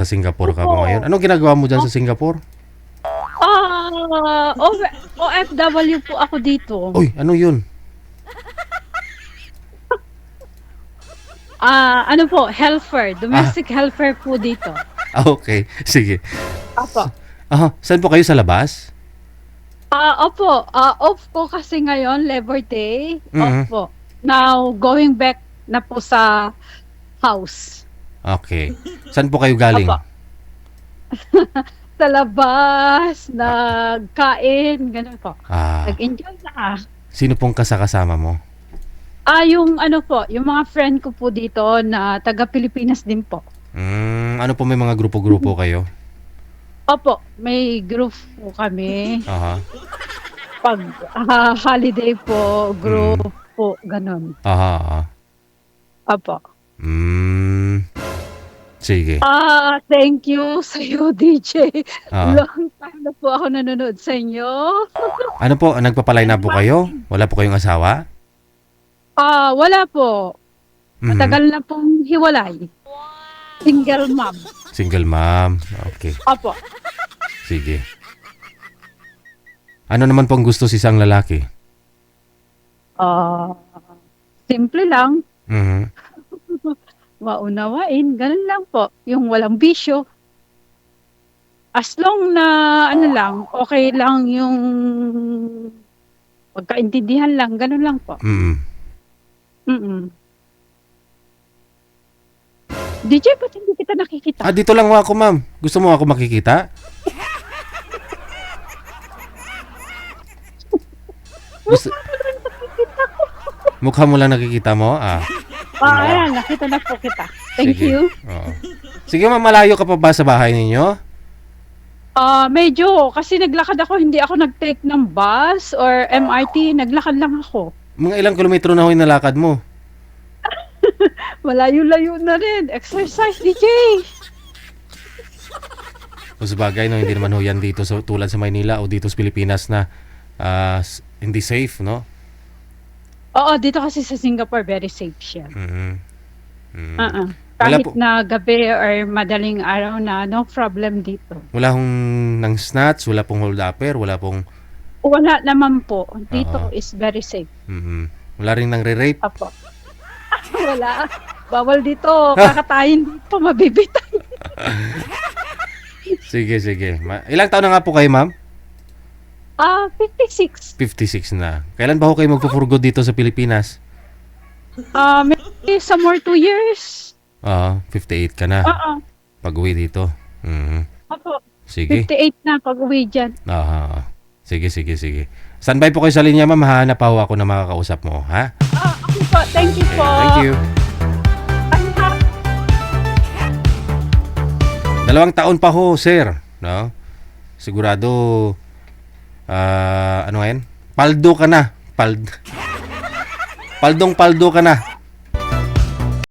Sa Singapore ka ba Opo. ngayon? Anong ginagawa mo dyan sa Singapore? OFW po ako dito. Uy, ano yun? Ano po, helper, domestic helper po dito. Okay. Sige. Opo. Saan po kayo, sa labas? Opo, off ko kasi ngayon, Labor Day. Mhm. Off po. Now, going back na po sa house. Okay. Saan po kayo galing? Opo. Sa labas, nagkain, ganun po. Nag-enjoy na. Sino pong kasama mo? Yung ano po, yung mga friend ko po dito na taga Pilipinas din po. Ano po, may mga grupo-grupo kayo? Opo, may group po kami. Aha. Pag holiday po, group po, ganun. Aha. Opo. Sige. Thank you sa iyo, DJ. Ah. Long time na po ako nanonood sa inyo. Ano po, nagpapalay na po kayo? Wala po kayong asawa? Wala po. Mhm. Matagal na pong hiwalay. Single mom. Single mom. Okay. Opo. Sige. Ano naman pong gusto sa isang lalaki? Simple lang. Mhm. Maunawain. Ganun lang po. Yung walang bisyo. As long na ano lang, okay lang yung pagkaintindihan lang. Ganun lang po. DJ, ba't hindi kita nakikita? Dito lang ako, ma'am. Gusto mo ako makikita? Gusto... Mukha mo lang nakikita mo? Ayan, nakita na po kita. Thank Sige. you. Oo. Sige, ma'am, malayo ka pa ba sa bahay ninyo? Medyo, kasi naglakad ako, hindi ako nag-take ng bus or MRT, naglakad lang ako. Mga ilang kilometro na ho yung nalakad mo? Malayo-layo na rin. Exercise, DJ. O sabagay, no, hindi naman ho yan dito tulad sa Maynila o dito sa Pilipinas na hindi safe, no? Oo, dito kasi sa Singapore, very safe siya. Wala Kahit po- na gabi or madaling araw na, no problem dito. Wala hong nang snatch, wala pong hold upper, wala pong... Wala naman po. Dito Oo. is very safe. Wala rin nang re-rape. Apo. Wala. Bawal dito. Kakatayin dito. Mabibitay. Sige. Ilang taon na nga po kayo, ma'am? 56. 56 na. Kailan ba ho kayo magpo-for good dito sa Pilipinas? Maybe some more 2 years. 58 ka na. Pag-uwi dito. Apo. Sige. 58 na pag-uwi dyan. Sige. Standby po kayo sa linya, ma'am. Hahanap pa ho ako na makakausap mo, ha? Okay po. Thank you Okay, po. thank you. 2 taon pa ho, sir. No? Sigurado, ano yan? Paldo ka na. Paldong-paldo ka na.